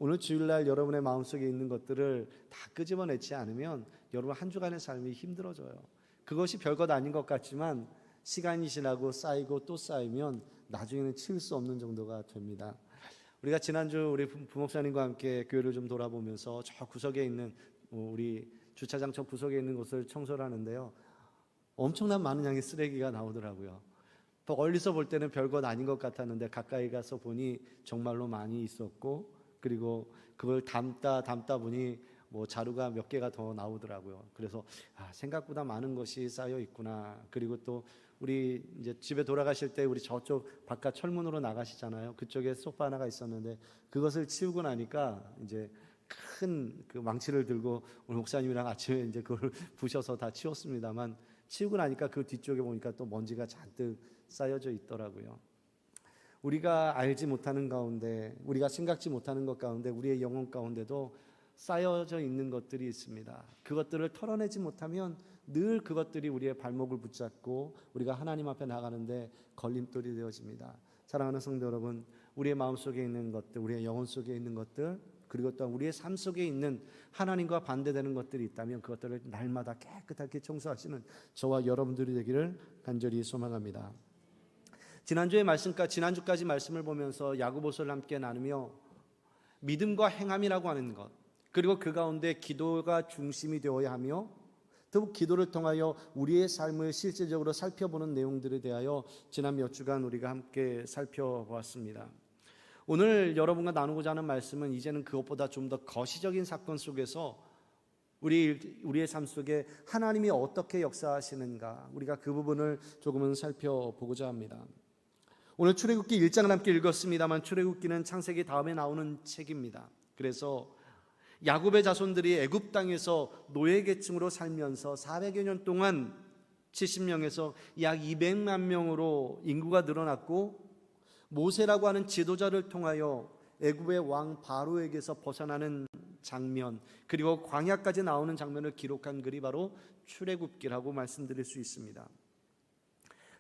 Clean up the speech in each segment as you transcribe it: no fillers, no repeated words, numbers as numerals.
오늘 주일날 여러분의 마음속에 있는 것들을 다 끄집어내지 않으면 여러분 한 주간의 삶이 힘들어져요. 그것이 별것 아닌 것 같지만 시간이 지나고 쌓이고 또 쌓이면 나중에는 치울 수 없는 정도가 됩니다. 우리가 지난주 우리 부목사님과 함께 교회를 좀 돌아보면서 저 구석에 있는 우리 주차장 저 구석에 있는 곳을 청소를 하는데요, 엄청난 많은 양의 쓰레기가 나오더라고요. 또 멀리서 볼 때는 별것 아닌 것 같았는데 가까이 가서 보니 정말로 많이 있었고, 그리고 그걸 담다 보니 자루가 몇 개가 더 나오더라고요. 그래서 생각보다 많은 것이 쌓여 있구나. 그리고 또 우리 이제 집에 돌아가실 때 우리 저쪽 바깥 철문으로 나가시잖아요. 그쪽에 소파 하나가 있었는데 그것을 치우고 나니까 이제 큰 그 망치를 들고 오늘 목사님이랑 아침에 이제 그걸 부셔서 다 치웠습니다만, 치우고 나니까 그 뒤쪽에 보니까 또 먼지가 잔뜩 쌓여져 있더라고요. 우리가 알지 못하는 가운데, 우리가 생각지 못하는 것 가운데, 우리의 영혼 가운데도 쌓여져 있는 것들이 있습니다. 그것들을 털어내지 못하면 늘 그것들이 우리의 발목을 붙잡고 우리가 하나님 앞에 나가는데 걸림돌이 되어집니다. 사랑하는 성도 여러분, 우리의 마음속에 있는 것들, 우리의 영혼 속에 있는 것들, 그리고 또 우리의 삶 속에 있는 하나님과 반대되는 것들이 있다면 그것들을 날마다 깨끗하게 청소하시는 저와 여러분들이 되기를 간절히 소망합니다. 지난주까지 말씀을 보면서 야고보서를 함께 나누며 믿음과 행함이라고 하는 것, 그리고 그 가운데 기도가 중심이 되어야 하며 또 기도를 통하여 우리의 삶을 실질적으로 살펴보는 내용들에 대하여 지난 몇 주간 우리가 함께 살펴보았습니다. 오늘 여러분과 나누고자 하는 말씀은 이제는 그것보다 좀 더 거시적인 사건 속에서 우리의 삶 속에 하나님이 어떻게 역사하시는가, 우리가 그 부분을 조금은 살펴보고자 합니다. 오늘 출애굽기 1장을 함께 읽었습니다만 출애굽기는 창세기 다음에 나오는 책입니다. 그래서 야곱의 자손들이 애굽 땅에서 노예 계층으로 살면서 400여 년 동안 70명에서 약 200만 명으로 인구가 늘어났고, 모세라고 하는 지도자를 통하여 애굽의 왕 바로에게서 벗어나는 장면, 그리고 광야까지 나오는 장면을 기록한 글이 바로 출애굽기라고 말씀드릴 수 있습니다.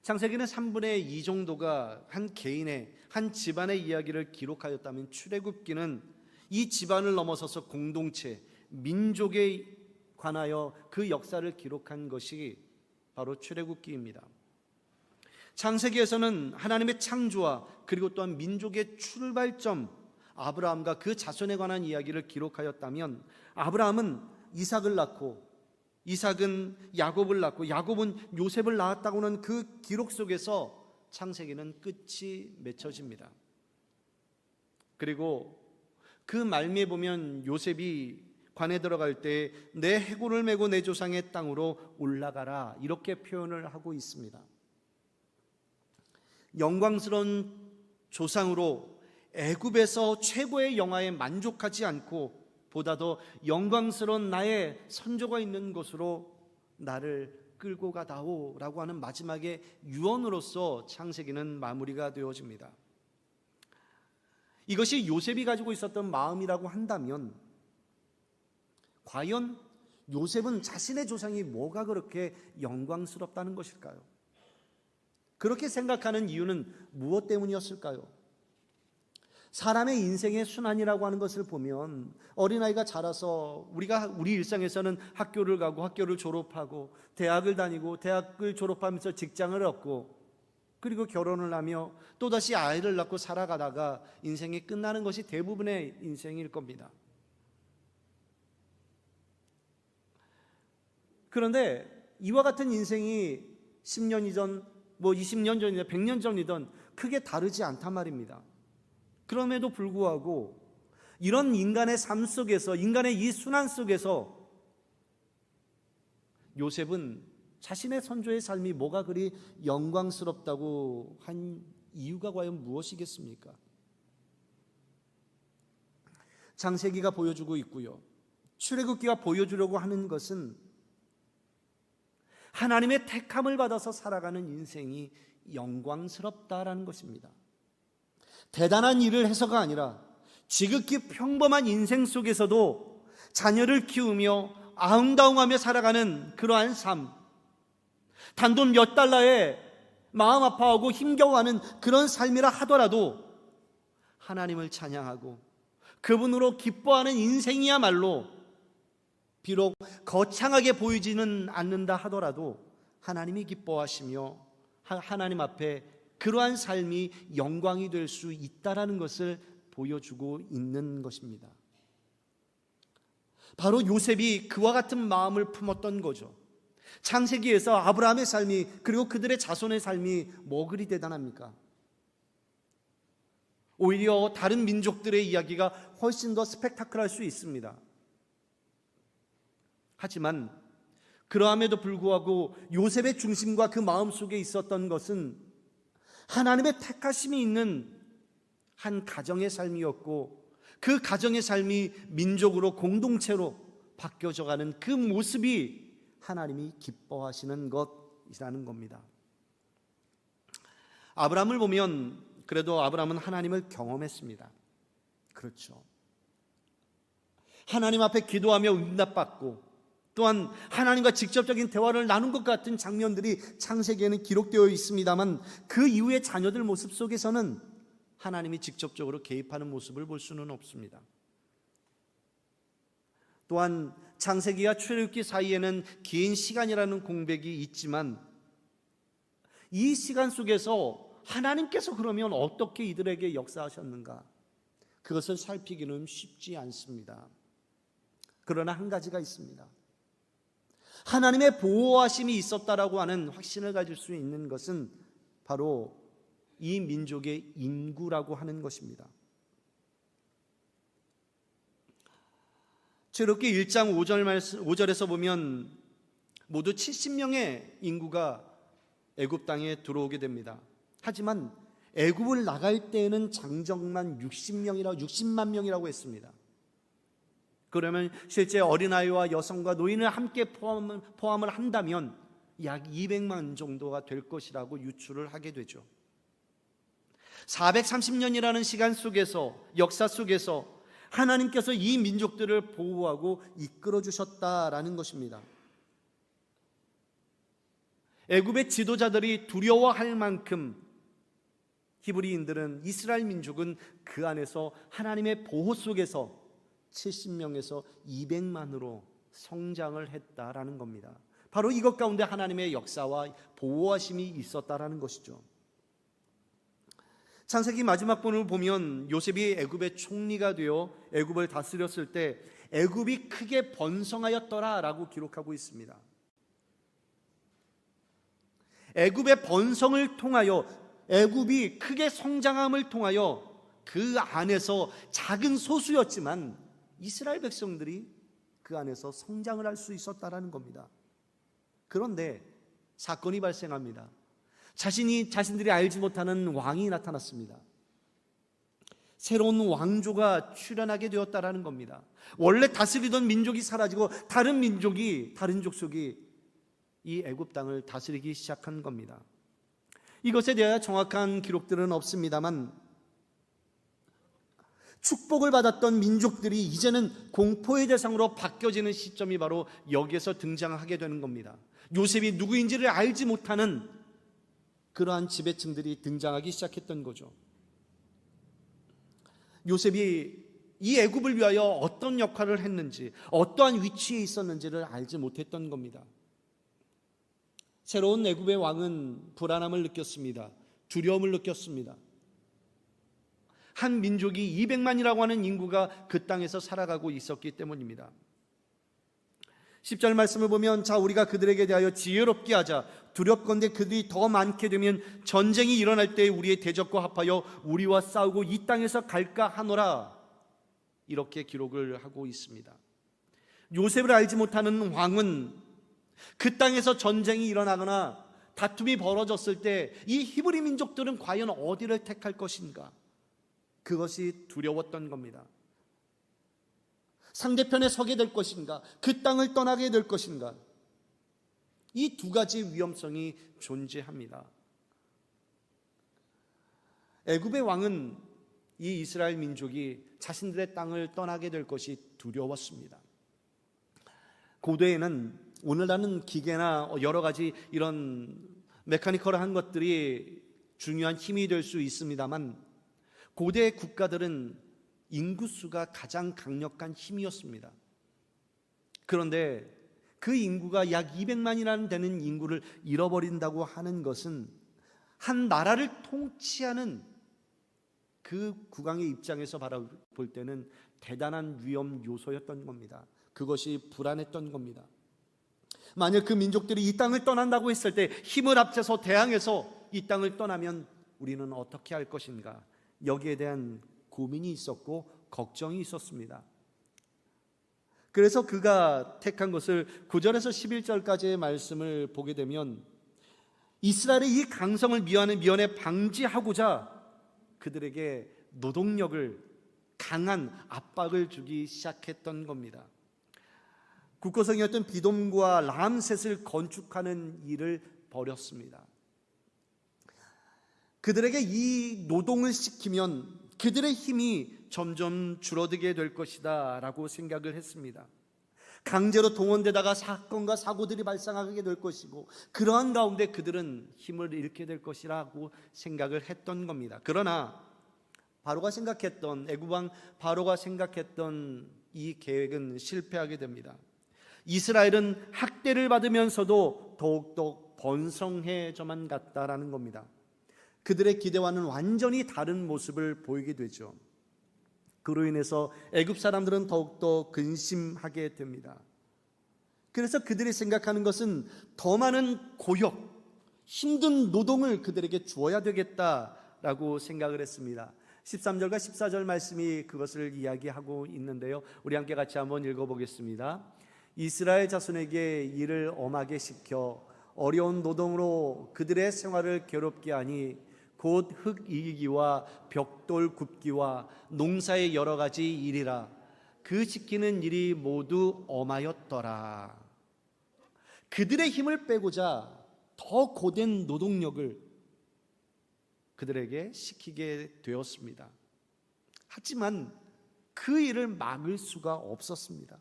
창세기는 3분의 2 정도가 한 개인의, 한 집안의 이야기를 기록하였다면 출애굽기는 이 집안을 넘어서서 공동체, 민족에 관하여 그 역사를 기록한 것이 바로 출애굽기입니다. 창세기에서는 하나님의 창조와 그리고 또한 민족의 출발점 아브라함과 그 자손에 관한 이야기를 기록하였다면, 아브라함은 이삭을 낳고 이삭은 야곱을 낳고 야곱은 요셉을 낳았다고 하는 그 기록 속에서 창세기는 끝이 맺혀집니다. 그리고 그 말미에 보면 요셉이 관에 들어갈 때 내 해골을 메고 내 조상의 땅으로 올라가라, 이렇게 표현을 하고 있습니다. 영광스러운 조상으로 애굽에서 최고의 영화에 만족하지 않고 보다 더 영광스러운 나의 선조가 있는 곳으로 나를 끌고 가다오 라고 하는 마지막의 유언으로서 창세기는 마무리가 되어집니다. 이것이 요셉이 가지고 있었던 마음이라고 한다면, 과연 요셉은 자신의 조상이 뭐가 그렇게 영광스럽다는 것일까요? 그렇게 생각하는 이유는 무엇 때문이었을까요? 사람의 인생의 순환이라고 하는 것을 보면 어린아이가 자라서 우리 일상에서는 학교를 가고 학교를 졸업하고 대학을 다니고 대학을 졸업하면서 직장을 얻고 그리고 결혼을 하며 또다시 아이를 낳고 살아가다가 인생이 끝나는 것이 대부분의 인생일 겁니다. 그런데 이와 같은 인생이 10년이 전, 20년 전이든 100년 전이든 크게 다르지 않단 말입니다. 그럼에도 불구하고 이런 인간의 삶 속에서, 인간의 이 순환 속에서 요셉은 자신의 선조의 삶이 뭐가 그리 영광스럽다고 한 이유가 과연 무엇이겠습니까? 창세기가 보여주고 있고요, 출애굽기가 보여주려고 하는 것은 하나님의 택함을 받아서 살아가는 인생이 영광스럽다라는 것입니다. 대단한 일을 해서가 아니라 지극히 평범한 인생 속에서도 자녀를 키우며 아웅다웅하며 살아가는 그러한 삶, 단돈 몇 달러에 마음 아파하고 힘겨워하는 그런 삶이라 하더라도 하나님을 찬양하고 그분으로 기뻐하는 인생이야말로 비록 거창하게 보이지는 않는다 하더라도 하나님이 기뻐하시며 하나님 앞에 그러한 삶이 영광이 될 수 있다라는 것을 보여주고 있는 것입니다. 바로 요셉이 그와 같은 마음을 품었던 거죠. 창세기에서 아브라함의 삶이, 그리고 그들의 자손의 삶이 뭐 그리 대단합니까? 오히려 다른 민족들의 이야기가 훨씬 더 스펙타클할 수 있습니다. 하지만 그러함에도 불구하고 요셉의 중심과 그 마음속에 있었던 것은 하나님의 택하심이 있는 한 가정의 삶이었고, 그 가정의 삶이 민족으로, 공동체로 바뀌어져가는 그 모습이 하나님이 기뻐하시는 것이라는 겁니다. 아브라함을 보면 그래도 아브라함은 하나님을 경험했습니다. 그렇죠. 하나님 앞에 기도하며 응답받고, 또한 하나님과 직접적인 대화를 나눈 것 같은 장면들이 창세기에는 기록되어 있습니다만, 그 이후의 자녀들 모습 속에서는 하나님이 직접적으로 개입하는 모습을 볼 수는 없습니다. 또한 창세기와 출애굽기 사이에는 긴 시간이라는 공백이 있지만, 이 시간 속에서 하나님께서 그러면 어떻게 이들에게 역사하셨는가, 그것을 살피기는 쉽지 않습니다. 그러나 한 가지가 있습니다. 하나님의 보호하심이 있었다라고 하는 확신을 가질 수 있는 것은 바로 이 민족의 인구라고 하는 것입니다. 출애굽기 1장 5절에서 보면 모두 70명의 인구가 애굽 땅에 들어오게 됩니다. 하지만 애굽을 나갈 때에는 장정만 60만 명이라고 했습니다. 그러면 실제 어린아이와 여성과 노인을 함께 포함을 한다면 약 200만 정도가 될 것이라고 유추를 하게 되죠. 430년이라는 시간 속에서, 역사 속에서 하나님께서 이 민족들을 보호하고 이끌어 주셨다라는 것입니다. 애굽의 지도자들이 두려워할 만큼 히브리인들은, 이스라엘 민족은 그 안에서 하나님의 보호 속에서 70명에서 200만으로 성장을 했다라는 겁니다. 바로 이것 가운데 하나님의 역사와 보호하심이 있었다라는 것이죠. 창세기 마지막 본을 보면 요셉이 애굽의 총리가 되어 애굽을 다스렸을 때 애굽이 크게 번성하였더라라고 기록하고 있습니다. 애굽의 번성을 통하여, 애굽이 크게 성장함을 통하여 그 안에서 작은 소수였지만 이스라엘 백성들이 그 안에서 성장을 할 수 있었다라는 겁니다. 그런데 사건이 발생합니다. 자신들이 알지 못하는 왕이 나타났습니다. 새로운 왕조가 출현하게 되었다라는 겁니다. 원래 다스리던 민족이 사라지고 다른 족속이 이 애굽 땅을 다스리기 시작한 겁니다. 이것에 대해 정확한 기록들은 없습니다만, 축복을 받았던 민족들이 이제는 공포의 대상으로 바뀌어지는 시점이 바로 여기에서 등장하게 되는 겁니다. 요셉이 누구인지를 알지 못하는 그러한 지배층들이 등장하기 시작했던 거죠. 요셉이 이 애굽을 위하여 어떤 역할을 했는지, 어떠한 위치에 있었는지를 알지 못했던 겁니다. 새로운 애굽의 왕은 불안함을 느꼈습니다. 두려움을 느꼈습니다. 한 민족이 200만이라고 하는 인구가 그 땅에서 살아가고 있었기 때문입니다. 10절 말씀을 보면, 자, 우리가 그들에게 대하여 지혜롭게 하자. 두렵건대 그들이 더 많게 되면 전쟁이 일어날 때 우리의 대적과 합하여 우리와 싸우고 이 땅에서 갈까 하노라. 이렇게 기록을 하고 있습니다. 요셉을 알지 못하는 왕은 그 땅에서 전쟁이 일어나거나 다툼이 벌어졌을 때 이 히브리 민족들은 과연 어디를 택할 것인가, 그것이 두려웠던 겁니다. 상대편에 서게 될 것인가, 그 땅을 떠나게 될 것인가, 이 두 가지 위험성이 존재합니다. 애굽의 왕은 이 이스라엘 민족이 자신들의 땅을 떠나게 될 것이 두려웠습니다. 고대에는, 오늘날은 기계나 여러 가지 이런 메카니컬한 것들이 중요한 힘이 될 수 있습니다만, 고대 국가들은 인구수가 가장 강력한 힘이었습니다. 그런데 그 인구가 약 200만이라는 되는 인구를 잃어버린다고 하는 것은 한 나라를 통치하는 그 국왕의 입장에서 바라볼 때는 대단한 위험 요소였던 겁니다. 그것이 불안했던 겁니다. 만약 그 민족들이 이 땅을 떠난다고 했을 때 힘을 합쳐서 대항해서 이 땅을 떠나면 우리는 어떻게 할 것인가? 여기에 대한 고민이 있었고 걱정이 있었습니다. 그래서 그가 택한 것을 9절에서 11절까지의 말씀을 보게 되면 이스라엘의 이 강성을 미연에 방지하고자 그들에게 노동력을 강한 압박을 주기 시작했던 겁니다. 국고성이었던 비돔과 람셋을 건축하는 일을 벌였습니다. 그들에게 이 노동을 시키면 그들의 힘이 점점 줄어들게 될 것이다 라고 생각을 했습니다. 강제로 동원되다가 사건과 사고들이 발생하게 될 것이고 그러한 가운데 그들은 힘을 잃게 될 것이라고 생각을 했던 겁니다. 그러나 애굽 왕 바로가 생각했던 이 계획은 실패하게 됩니다. 이스라엘은 학대를 받으면서도 더욱더 번성해져만 갔다라는 겁니다. 그들의 기대와는 완전히 다른 모습을 보이게 되죠. 그로 인해서 애굽 사람들은 더욱더 근심하게 됩니다. 그래서 그들이 생각하는 것은 더 많은 고역, 힘든 노동을 그들에게 주어야 되겠다라고 생각을 했습니다. 13절과 14절 말씀이 그것을 이야기하고 있는데요, 우리 함께 같이 한번 읽어보겠습니다. 이스라엘 자손에게 일을 엄하게 시켜 어려운 노동으로 그들의 생활을 괴롭게 하니 곧 흙 이기기와 벽돌 굽기와 농사의 여러 가지 일이라. 그 시키는 일이 모두 엄하였더라. 그들의 힘을 빼고자 더 고된 노동력을 그들에게 시키게 되었습니다. 하지만 그 일을 막을 수가 없었습니다.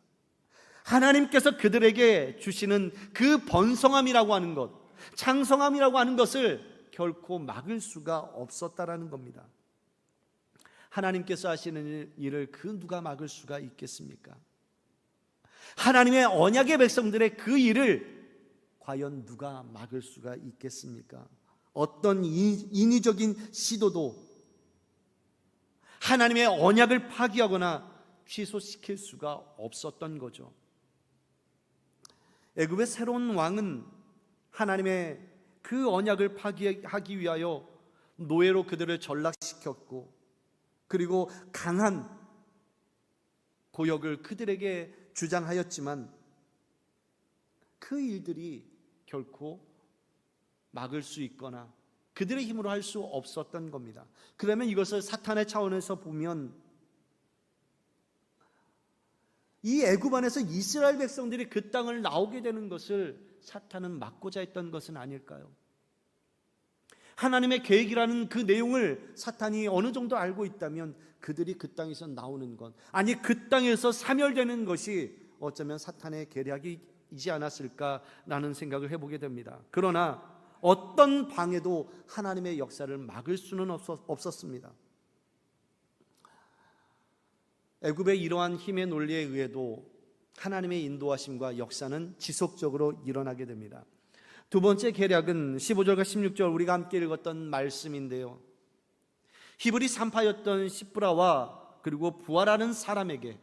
하나님께서 그들에게 주시는 그 번성함이라고 하는 것, 창성함이라고 하는 것을 결코 막을 수가 없었다라는 겁니다. 하나님께서 하시는 일을 그 누가 막을 수가 있겠습니까? 하나님의 언약의 백성들의 그 일을 과연 누가 막을 수가 있겠습니까? 어떤 인위적인 시도도 하나님의 언약을 파기하거나 취소시킬 수가 없었던 거죠. 애굽의 새로운 왕은 하나님의 그 언약을 파기하기 위하여 노예로 그들을 전락시켰고, 그리고 강한 고역을 그들에게 주장하였지만 그 일들이 결코 막을 수 있거나 그들의 힘으로 할 수 없었던 겁니다. 그러면 이것을 사탄의 차원에서 보면 이 애굽 안에서 이스라엘 백성들이 그 땅을 나오게 되는 것을 사탄은 막고자 했던 것은 아닐까요? 하나님의 계획이라는 그 내용을 사탄이 어느 정도 알고 있다면 그들이 그 땅에서 나오는 것, 아니 그 땅에서 사멸되는 것이 어쩌면 사탄의 계략이지 않았을까라는 생각을 해보게 됩니다. 그러나 어떤 방해도 하나님의 역사를 막을 수는 없었습니다. 애굽의 이러한 힘의 논리에 의해도 하나님의 인도하심과 역사는 지속적으로 일어나게 됩니다. 두 번째 계략은 15절과 16절 우리가 함께 읽었던 말씀인데요, 히브리 산파였던 시브라와 그리고 부하라는 사람에게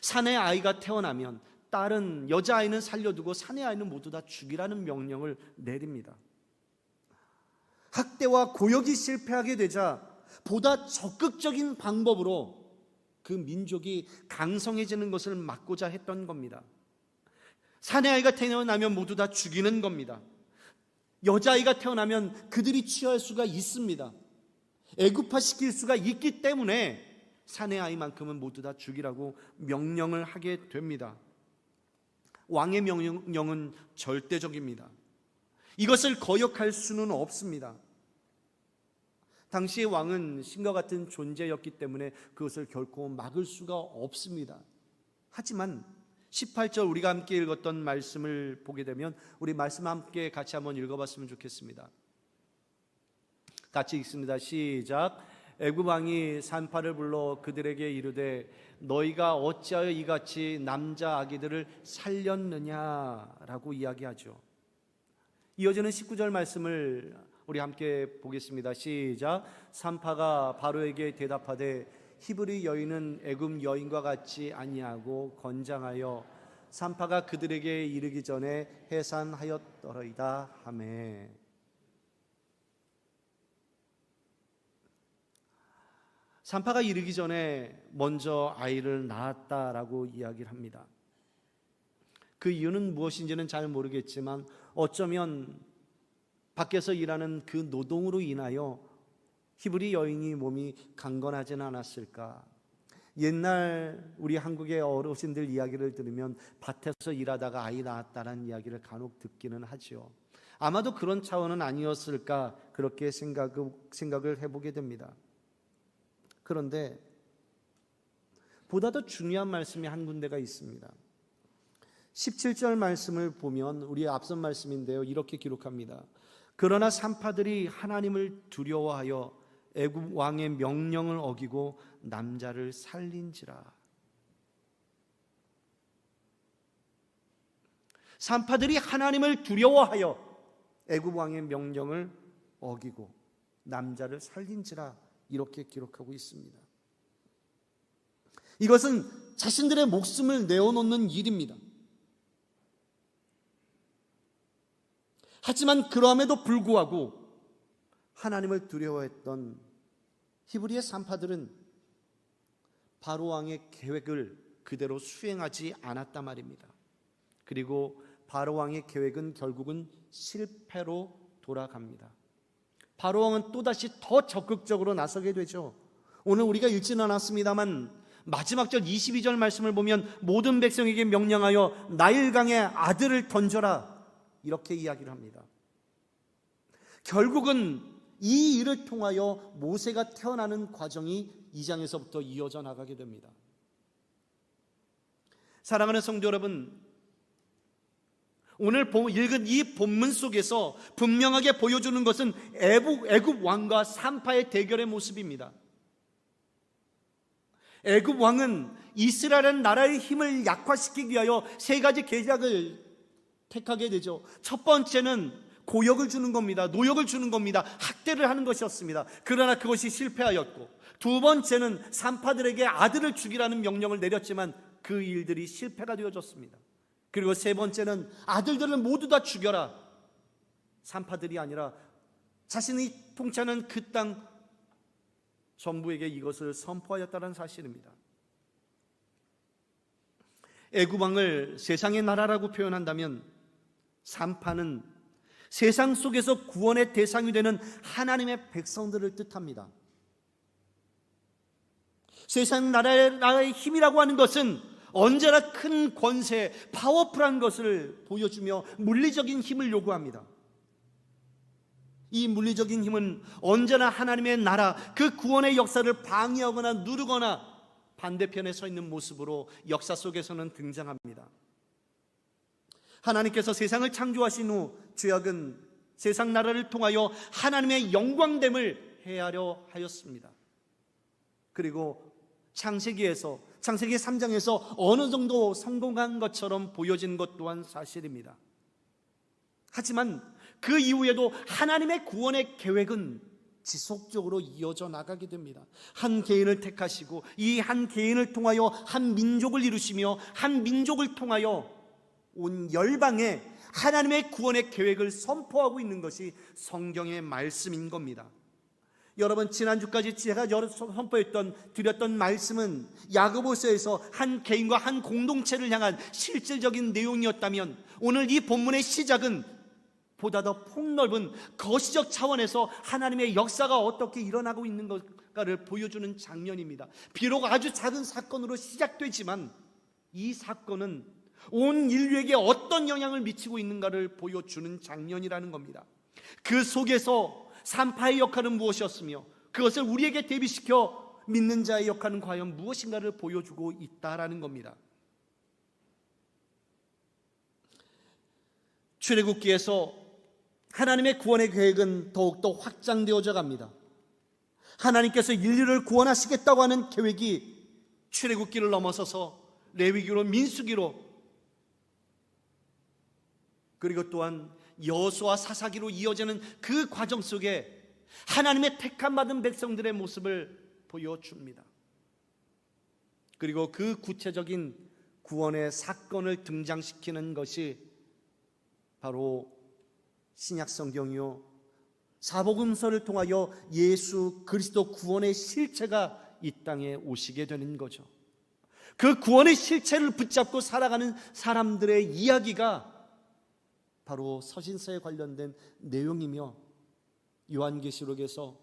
사내 아이가 태어나면 딸은 여자아이는 살려두고 사내 아이는 모두 다 죽이라는 명령을 내립니다. 학대와 고역이 실패하게 되자 보다 적극적인 방법으로 그 민족이 강성해지는 것을 막고자 했던 겁니다. 사내아이가 태어나면 모두 다 죽이는 겁니다. 여자아이가 태어나면 그들이 취할 수가 있습니다. 애굽화시킬 수가 있기 때문에 사내아이만큼은 모두 다 죽이라고 명령을 하게 됩니다. 왕의 명령은 절대적입니다. 이것을 거역할 수는 없습니다. 당시의 왕은 신과 같은 존재였기 때문에 그것을 결코 막을 수가 없습니다. 하지만 18절 우리가 함께 읽었던 말씀을 보게 되면 우리 말씀 함께 같이 한번 읽어봤으면 좋겠습니다. 같이 읽습니다. 시작. 애굽 왕이 산파를 불러 그들에게 이르되 너희가 어찌하여 이같이 남자 아기들을 살렸느냐라고 이야기하죠. 이어지는 19절 말씀을 우리 함께 보겠습니다. 시작. 산파가 바로에게 대답하되 히브리 여인은 애굽 여인과 같지 아니하고 건장하여 산파가 그들에게 이르기 전에 해산하였더이다 하매. 산파가 이르기 전에 먼저 아이를 낳았다라고 이야기를 합니다. 그 이유는 무엇인지는 잘 모르겠지만 어쩌면 밖에서 일하는 그 노동으로 인하여 히브리 여인이 몸이 강건하지는 않았을까. 옛날 우리 한국의 어르신들 이야기를 들으면 밭에서 일하다가 아이 낳았다는 이야기를 간혹 듣기는 하죠. 아마도 그런 차원은 아니었을까 그렇게 생각을 해보게 됩니다. 그런데 보다 더 중요한 말씀이 한 군데가 있습니다. 17절 말씀을 보면 우리 앞선 말씀인데요, 이렇게 기록합니다. 그러나 산파들이 하나님을 두려워하여 애굽 왕의 명령을 어기고 남자를 살린지라. 산파들이 하나님을 두려워하여 애굽 왕의 명령을 어기고 남자를 살린지라, 이렇게 기록하고 있습니다. 이것은 자신들의 목숨을 내어놓는 일입니다. 하지만 그럼에도 불구하고 하나님을 두려워했던 히브리의 산파들은 바로 왕의 계획을 그대로 수행하지 않았단 말입니다. 그리고 바로 왕의 계획은 결국은 실패로 돌아갑니다. 바로 왕은 또다시 더 적극적으로 나서게 되죠. 오늘 우리가 읽지는 않았습니다만 마지막 절 22절 말씀을 보면 모든 백성에게 명령하여 나일강에 아들을 던져라, 이렇게 이야기를 합니다. 결국은 이 일을 통하여 모세가 태어나는 과정이 2장에서부터 이어져 나가게 됩니다. 사랑하는 성도 여러분, 오늘 읽은 이 본문 속에서 분명하게 보여주는 것은 애굽 왕과 산파의 대결의 모습입니다. 애굽 왕은 이스라엘 나라의 힘을 약화시키기 위하여 세 가지 계략을 택하게 되죠. 첫 번째는 고역을 주는 겁니다. 노역을 주는 겁니다. 학대를 하는 것이었습니다. 그러나 그것이 실패하였고, 두 번째는 산파들에게 아들을 죽이라는 명령을 내렸지만 그 일들이 실패가 되어졌습니다. 그리고 세 번째는 아들들을 모두 다 죽여라. 산파들이 아니라 자신이 통치하는 그 땅 전부에게 이것을 선포하였다는 사실입니다. 애굽 왕을 세상의 나라라고 표현한다면 산파는 세상 속에서 구원의 대상이 되는 하나님의 백성들을 뜻합니다. 세상 나라의 힘이라고 하는 것은 언제나 큰 권세, 파워풀한 것을 보여주며 물리적인 힘을 요구합니다. 이 물리적인 힘은 언제나 하나님의 나라, 그 구원의 역사를 방해하거나 누르거나 반대편에 서 있는 모습으로 역사 속에서는 등장합니다. 하나님께서 세상을 창조하신 후 죄악은 세상 나라를 통하여 하나님의 영광됨을 해하려 하였습니다. 그리고 창세기 3장에서 어느 정도 성공한 것처럼 보여진 것 또한 사실입니다. 하지만 그 이후에도 하나님의 구원의 계획은 지속적으로 이어져 나가게 됩니다. 한 개인을 택하시고 이 한 개인을 통하여 한 민족을 이루시며 한 민족을 통하여 온 열방에 하나님의 구원의 계획을 선포하고 있는 것이 성경의 말씀인 겁니다. 여러분, 지난주까지 제가 드렸던 말씀은 야고보서에서 한 개인과 한 공동체를 향한 실질적인 내용이었다면, 오늘 이 본문의 시작은 보다 더 폭넓은 거시적 차원에서 하나님의 역사가 어떻게 일어나고 있는 것가를 보여주는 장면입니다. 비록 아주 작은 사건으로 시작되지만 이 사건은 온 인류에게 어떤 영향을 미치고 있는가를 보여주는 장면이라는 겁니다. 그 속에서 산파의 역할은 무엇이었으며 그것을 우리에게 대비시켜 믿는 자의 역할은 과연 무엇인가를 보여주고 있다라는 겁니다. 출애굽기에서 하나님의 구원의 계획은 더욱더 확장되어져 갑니다. 하나님께서 인류를 구원하시겠다고 하는 계획이 출애굽기를 넘어서서 레위기로 민수기로, 그리고 또한 여호수아 사사기로 이어지는 그 과정 속에 하나님의 택함 받은 백성들의 모습을 보여줍니다. 그리고 그 구체적인 구원의 사건을 등장시키는 것이 바로 신약 성경이요, 사복음서를 통하여 예수 그리스도 구원의 실체가 이 땅에 오시게 되는 거죠. 그 구원의 실체를 붙잡고 살아가는 사람들의 이야기가 바로 서신서에 관련된 내용이며, 요한계시록에서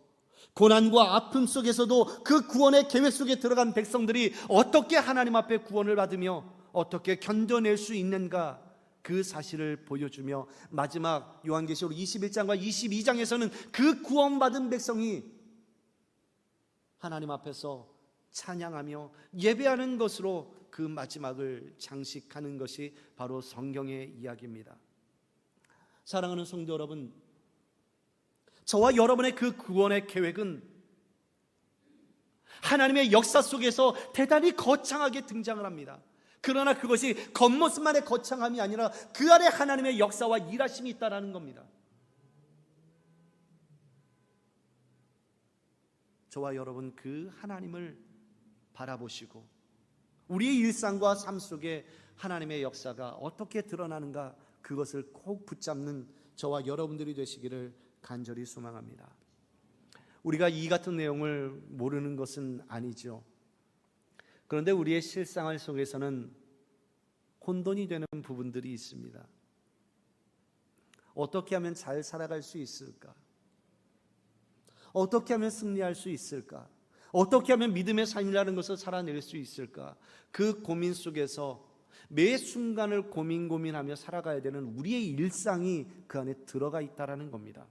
고난과 아픔 속에서도 그 구원의 계획 속에 들어간 백성들이 어떻게 하나님 앞에 구원을 받으며 어떻게 견뎌낼 수 있는가, 그 사실을 보여주며, 마지막 요한계시록 21장과 22장에서는 그 구원받은 백성이 하나님 앞에서 찬양하며 예배하는 것으로 그 마지막을 장식하는 것이 바로 성경의 이야기입니다. 사랑하는 성도 여러분, 저와 여러분의 그 구원의 계획은 하나님의 역사 속에서 대단히 거창하게 등장을 합니다. 그러나 그것이 겉모습만의 거창함이 아니라 그 아래 하나님의 역사와 일하심이 있다는 겁니다. 저와 여러분, 그 하나님을 바라보시고 우리의 일상과 삶 속에 하나님의 역사가 어떻게 드러나는가, 그것을 꼭 붙잡는 저와 여러분들이 되시기를 간절히 소망합니다. 우리가 이 같은 내용을 모르는 것은 아니죠. 그런데 우리의 실생활 속에서는 혼돈이 되는 부분들이 있습니다. 어떻게 하면 잘 살아갈 수 있을까? 어떻게 하면 승리할 수 있을까? 어떻게 하면 믿음의 삶이라는 것을 살아낼 수 있을까? 그 고민 속에서 매 순간을 고민하며 살아가야 되는 우리의 일상이 그 안에 들어가 있다는 겁니다.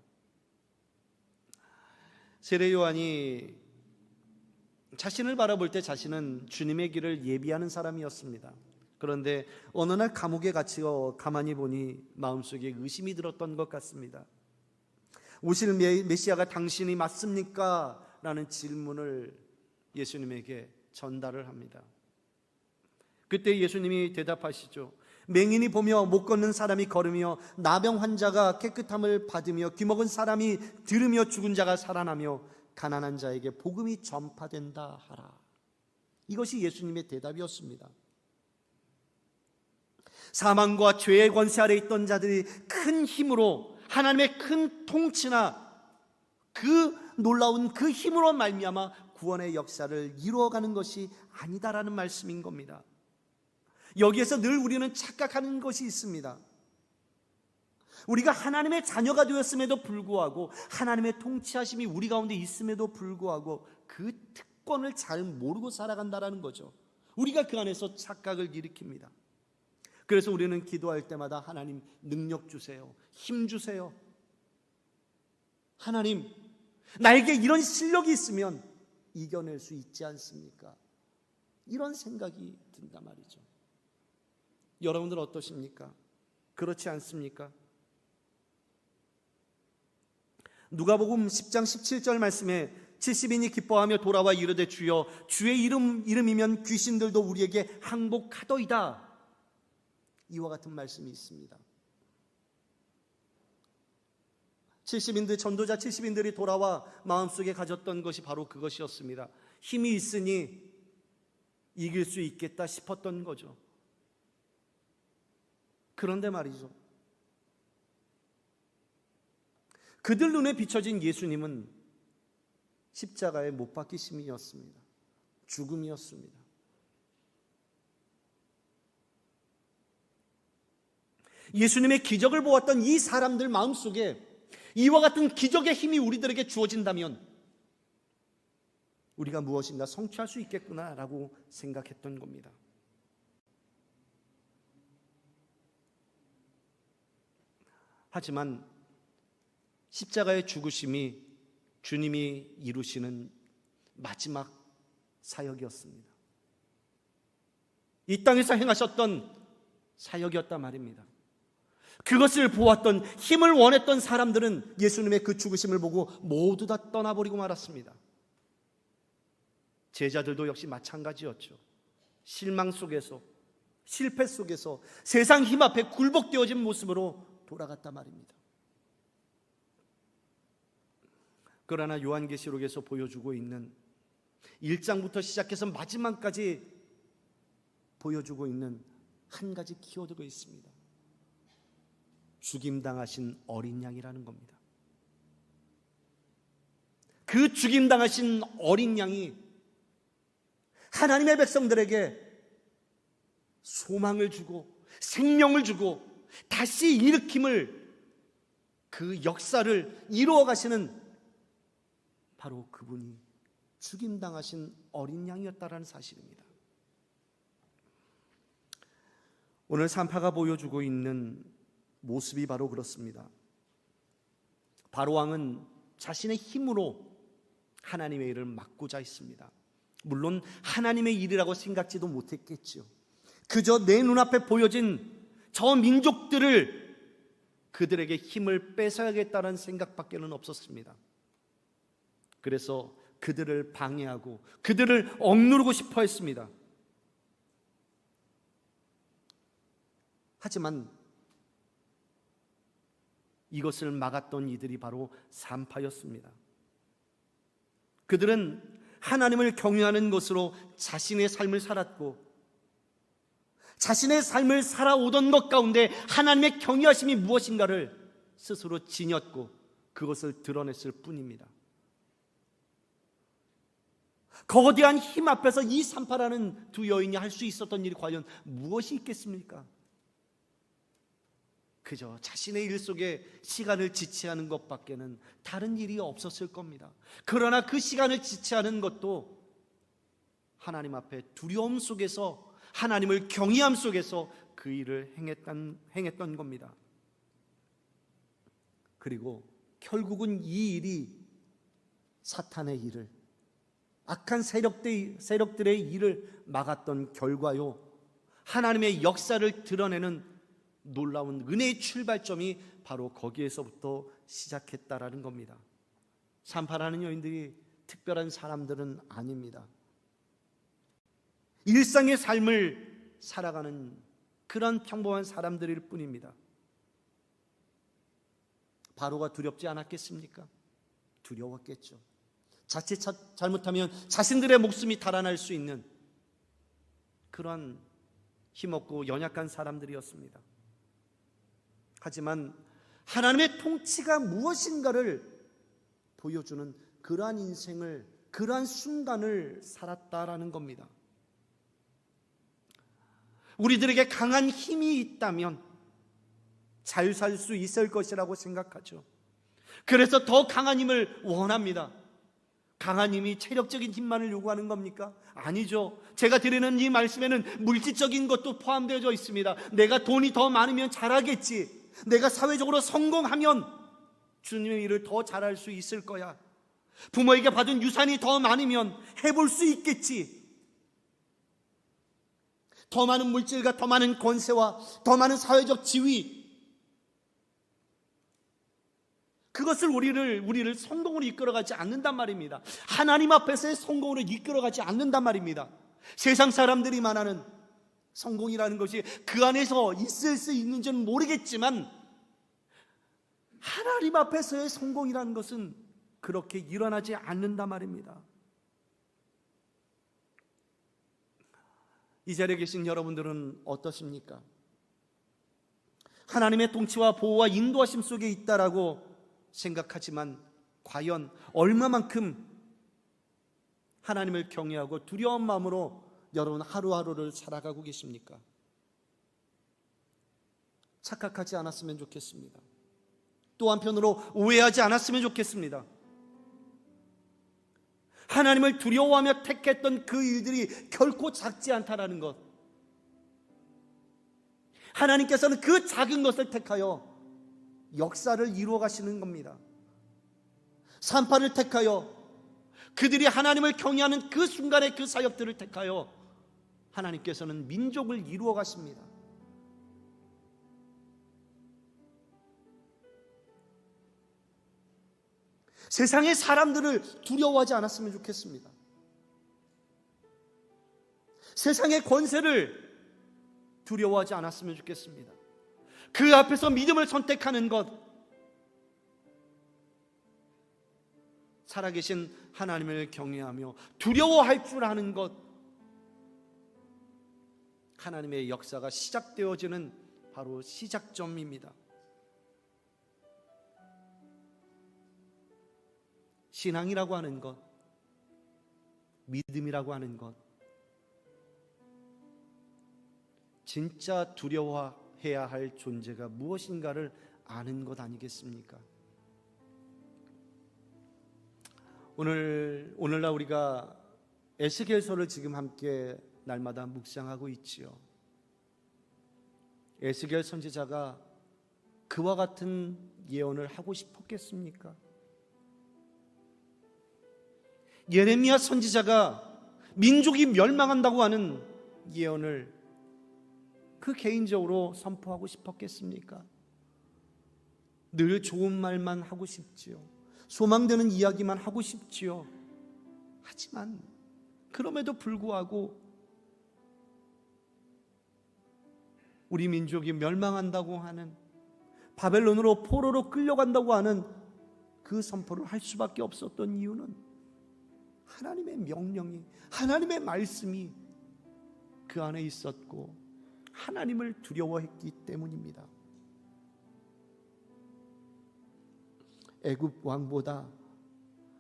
세례 요한이 자신을 바라볼 때 자신은 주님의 길을 예비하는 사람이었습니다. 그런데 어느 날 감옥에 갇혀 가만히 보니 마음속에 의심이 들었던 것 같습니다. 오실 메시아가 당신이 맞습니까? 라는 질문을 예수님에게 전달을 합니다. 그때 예수님이 대답하시죠. 맹인이 보며 못 걷는 사람이 걸으며 나병 환자가 깨끗함을 받으며 귀먹은 사람이 들으며 죽은 자가 살아나며 가난한 자에게 복음이 전파된다 하라. 이것이 예수님의 대답이었습니다. 사망과 죄의 권세 아래 있던 자들이 큰 힘으로 하나님의 큰 통치나 그 놀라운 그 힘으로 말미암아 구원의 역사를 이루어가는 것이 아니다라는 말씀인 겁니다. 여기에서 늘 우리는 착각하는 것이 있습니다. 우리가 하나님의 자녀가 되었음에도 불구하고, 하나님의 통치하심이 우리 가운데 있음에도 불구하고 그 특권을 잘 모르고 살아간다는 거죠. 우리가 그 안에서 착각을 일으킵니다. 그래서 우리는 기도할 때마다 하나님 능력 주세요, 힘 주세요. 하나님, 나에게 이런 실력이 있으면 이겨낼 수 있지 않습니까? 이런 생각이 든단 말이죠. 여러분들 어떠십니까? 그렇지 않습니까? 누가복음 10장 17절 말씀에 70인이 기뻐하며 돌아와 이르되 주여, 주의 이름이면 귀신들도 우리에게 항복하더이다. 이와 같은 말씀이 있습니다. 70인들, 전도자 70인들이 돌아와 마음속에 가졌던 것이 바로 그것이었습니다. 힘이 있으니 이길 수 있겠다 싶었던 거죠. 그런데 말이죠, 그들 눈에 비춰진 예수님은 십자가에 못 박히심이었습니다. 죽음이었습니다. 예수님의 기적을 보았던 이 사람들 마음속에 이와 같은 기적의 힘이 우리들에게 주어진다면 우리가 무엇인가 성취할 수 있겠구나라고 생각했던 겁니다. 하지만 십자가의 죽으심이 주님이 이루시는 마지막 사역이었습니다. 이 땅에서 행하셨던 사역이었단 말입니다. 그것을 보았던, 힘을 원했던 사람들은 예수님의 그 죽으심을 보고 모두 다 떠나버리고 말았습니다. 제자들도 역시 마찬가지였죠. 실망 속에서, 실패 속에서 세상 힘 앞에 굴복되어진 모습으로 돌아갔단 말입니다. 그러나 요한계시록에서 보여주고 있는 1장부터 시작해서 마지막까지 보여주고 있는 한 가지 키워드가 있습니다. 죽임당하신 어린 양이라는 겁니다. 그 죽임당하신 어린 양이 하나님의 백성들에게 소망을 주고 생명을 주고 다시 일으킴을, 그 역사를 이루어 가시는 바로 그분이 죽임당하신 어린 양이었다라는 사실입니다. 오늘 산파가 보여주고 있는 모습이 바로 그렇습니다. 바로왕은 자신의 힘으로 하나님의 일을 막고자 했습니다. 물론 하나님의 일이라고 생각지도 못했겠죠. 그저 내 눈앞에 보여진 저 민족들을, 그들에게 힘을 뺏어야겠다는 생각밖에는 없었습니다. 그래서 그들을 방해하고 그들을 억누르고 싶어 했습니다. 하지만 이것을 막았던 이들이 바로 산파였습니다. 그들은 하나님을 경외하는 것으로 자신의 삶을 살았고, 자신의 삶을 살아오던 것 가운데 하나님의 경외하심이 무엇인가를 스스로 지녔고 그것을 드러냈을 뿐입니다. 거대한 힘 앞에서 이 산파라는 두 여인이 할 수 있었던 일이 과연 무엇이 있겠습니까? 그저 자신의 일 속에 시간을 지체하는 것밖에는 다른 일이 없었을 겁니다. 그러나 그 시간을 지체하는 것도 하나님 앞에 두려움 속에서, 하나님을 경외함 속에서 그 일을 행했던 겁니다. 그리고 결국은 이 일이 사탄의 일을, 악한 세력들의 일을 막았던 결과요, 하나님의 역사를 드러내는 놀라운 은혜의 출발점이 바로 거기에서부터 시작했다라는 겁니다. 산파라는 여인들이 특별한 사람들은 아닙니다. 일상의 삶을 살아가는 그런 평범한 사람들일 뿐입니다. 바로가 두렵지 않았겠습니까? 두려웠겠죠. 자칫 잘못하면 자신들의 목숨이 달아날 수 있는 그런 힘없고 연약한 사람들이었습니다. 하지만 하나님의 통치가 무엇인가를 보여주는 그러한 인생을, 그러한 순간을 살았다라는 겁니다. 우리들에게 강한 힘이 있다면 잘 살 수 있을 것이라고 생각하죠. 그래서 더 강한 힘을 원합니다. 강한 힘이 체력적인 힘만을 요구하는 겁니까? 아니죠. 제가 드리는 이 말씀에는 물질적인 것도 포함되어 있습니다. 내가 돈이 더 많으면 잘하겠지, 내가 사회적으로 성공하면 주님의 일을 더 잘할 수 있을 거야, 부모에게 받은 유산이 더 많으면 해볼 수 있겠지, 더 많은 물질과 더 많은 권세와 더 많은 사회적 지위, 그것을 우리를 성공으로 이끌어가지 않는단 말입니다. 하나님 앞에서의 성공으로 이끌어가지 않는단 말입니다. 세상 사람들이 말하는 성공이라는 것이 그 안에서 있을 수 있는지는 모르겠지만 하나님 앞에서의 성공이라는 것은 그렇게 일어나지 않는단 말입니다. 이 자리에 계신 여러분들은 어떠십니까? 하나님의 통치와 보호와 인도하심 속에 있다라고 생각하지만 과연 얼마만큼 하나님을 경외하고 두려운 마음으로 여러분 하루하루를 살아가고 계십니까? 착각하지 않았으면 좋겠습니다. 또 한편으로 오해하지 않았으면 좋겠습니다. 하나님을 두려워하며 택했던 그 일들이 결코 작지 않다라는 것, 하나님께서는 그 작은 것을 택하여 역사를 이루어 가시는 겁니다. 산파를 택하여 그들이 하나님을 경외하는 그 순간의 그 사역들을 택하여 하나님께서는 민족을 이루어 가십니다. 세상의 사람들을 두려워하지 않았으면 좋겠습니다. 세상의 권세를 두려워하지 않았으면 좋겠습니다. 그 앞에서 믿음을 선택하는 것, 살아계신 하나님을 경외하며 두려워할 줄 아는 것, 하나님의 역사가 시작되어지는 바로 시작점입니다. 신앙이라고 하는 것, 믿음이라고 하는 것, 진짜 두려워해야 할 존재가 무엇인가를 아는 것 아니겠습니까? 오늘날 우리가 에스겔서를 지금 함께 날마다 묵상하고 있지요. 에스겔 선지자가 그와 같은 예언을 하고 싶었겠습니까? 예레미야 선지자가 민족이 멸망한다고 하는 예언을 그 개인적으로 선포하고 싶었겠습니까? 늘 좋은 말만 하고 싶지요. 소망되는 이야기만 하고 싶지요. 하지만 그럼에도 불구하고 우리 민족이 멸망한다고 하는, 바벨론으로 포로로 끌려간다고 하는 그 선포를 할 수밖에 없었던 이유는 하나님의 명령이, 하나님의 말씀이 그 안에 있었고 하나님을 두려워했기 때문입니다. 애굽 왕보다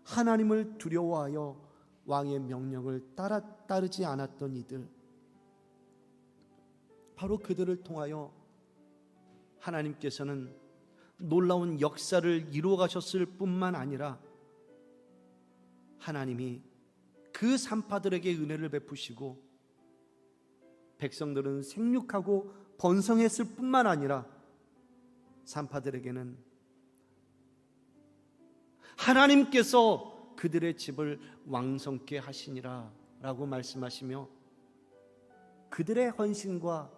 하나님을 두려워하여 왕의 명령을 따르지 않았던 이들, 바로 그들을 통하여 하나님께서는 놀라운 역사를 이루어 가셨을 뿐만 아니라 하나님이 그 산파들에게 은혜를 베푸시고 백성들은 생육하고 번성했을 뿐만 아니라 산파들에게는 하나님께서 그들의 집을 왕성케 하시니라 라고 말씀하시며 그들의 헌신과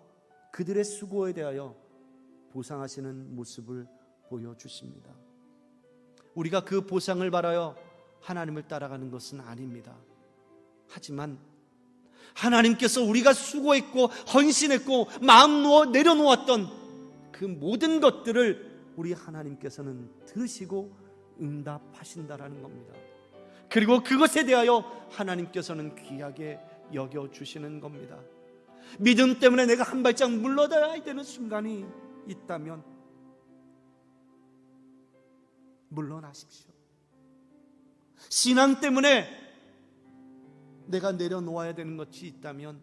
그들의 수고에 대하여 보상하시는 모습을 보여주십니다. 우리가 그 보상을 바라여 하나님을 따라가는 것은 아닙니다. 하지만 하나님께서 우리가 수고했고 헌신했고 마음 놓아 내려놓았던 그 모든 것들을 우리 하나님께서는 들으시고 응답하신다라는 겁니다. 그리고 그것에 대하여 하나님께서는 귀하게 여겨주시는 겁니다. 믿음 때문에 내가 한 발짝 물러나야 되는 순간이 있다면 물러나십시오. 신앙 때문에 내가 내려놓아야 되는 것이 있다면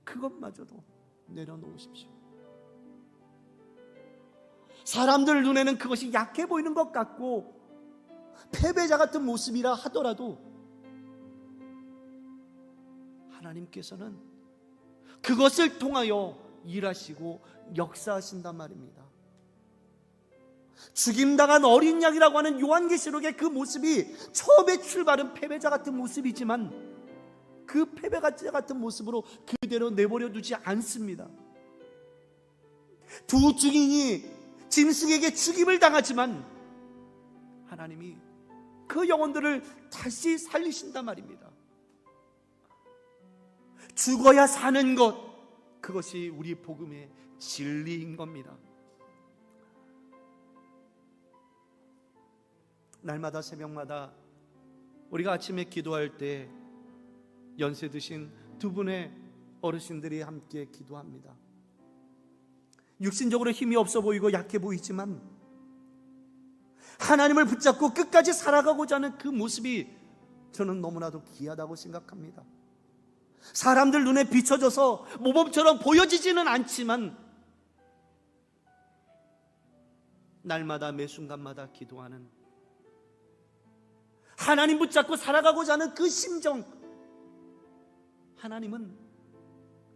그것마저도 내려놓으십시오. 사람들 눈에는 그것이 약해 보이는 것 같고 패배자 같은 모습이라 하더라도 하나님께서는 그것을 통하여 일하시고 역사하신단 말입니다. 죽임당한 어린 양이라고 하는 요한계시록의 그 모습이 처음에 출발은 패배자 같은 모습이지만 그 패배자 같은 모습으로 그대로 내버려 두지 않습니다. 두 증인이 짐승에게 죽임을 당하지만 하나님이 그 영혼들을 다시 살리신단 말입니다. 죽어야 사는 것, 그것이 우리 복음의 진리인 겁니다. 날마다 새벽마다 우리가 아침에 기도할 때 연세 드신 두 분의 어르신들이 함께 기도합니다. 육신적으로 힘이 없어 보이고 약해 보이지만 하나님을 붙잡고 끝까지 살아가고자 하는 그 모습이 저는 너무나도 귀하다고 생각합니다. 사람들 눈에 비춰져서 모범처럼 보여지지는 않지만 날마다 매 순간마다 기도하는, 하나님 붙잡고 살아가고자 하는 그 심정, 하나님은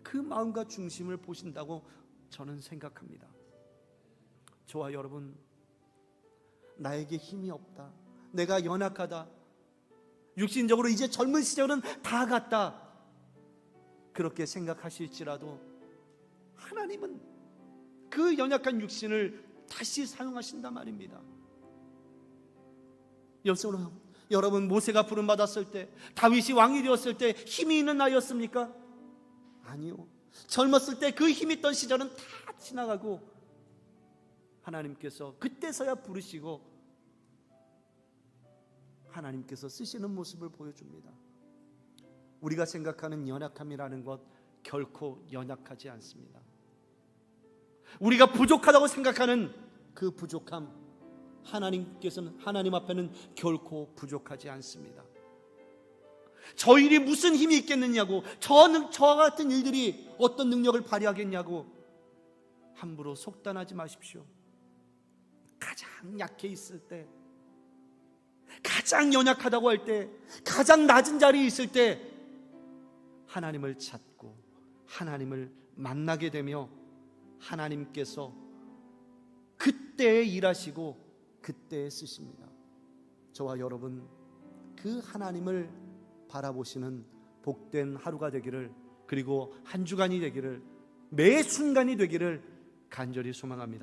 그 마음과 중심을 보신다고 저는 생각합니다. 저와 여러분, 나에게 힘이 없다, 내가 연약하다, 육신적으로 이제 젊은 시절은 다 갔다, 그렇게 생각하실지라도 하나님은 그 연약한 육신을 다시 사용하신단 말입니다. 여러분, 모세가 부름받았을 때, 다윗이 왕이 되었을 때 힘이 있는 나이였습니까? 아니요. 젊었을 때 그 힘 있던 시절은 다 지나가고 하나님께서 그때서야 부르시고 하나님께서 쓰시는 모습을 보여줍니다. 우리가 생각하는 연약함이라는 것 결코 연약하지 않습니다. 우리가 부족하다고 생각하는 그 부족함, 하나님 앞에는 결코 부족하지 않습니다. 저 일이 무슨 힘이 있겠느냐고, 저와 같은 일들이 어떤 능력을 발휘하겠냐고 함부로 속단하지 마십시오. 가장 약해 있을 때, 가장 연약하다고 할 때, 가장 낮은 자리에 있을 때 하나님을 찾고 하나님을 만나게 되며 하나님께서 그때에 일하시고 그때에 쓰십니다. 저와 여러분 그 하나님을 바라보시는 복된 하루가 되기를, 그리고 한 주간이 되기를, 매 순간이 되기를 간절히 소망합니다.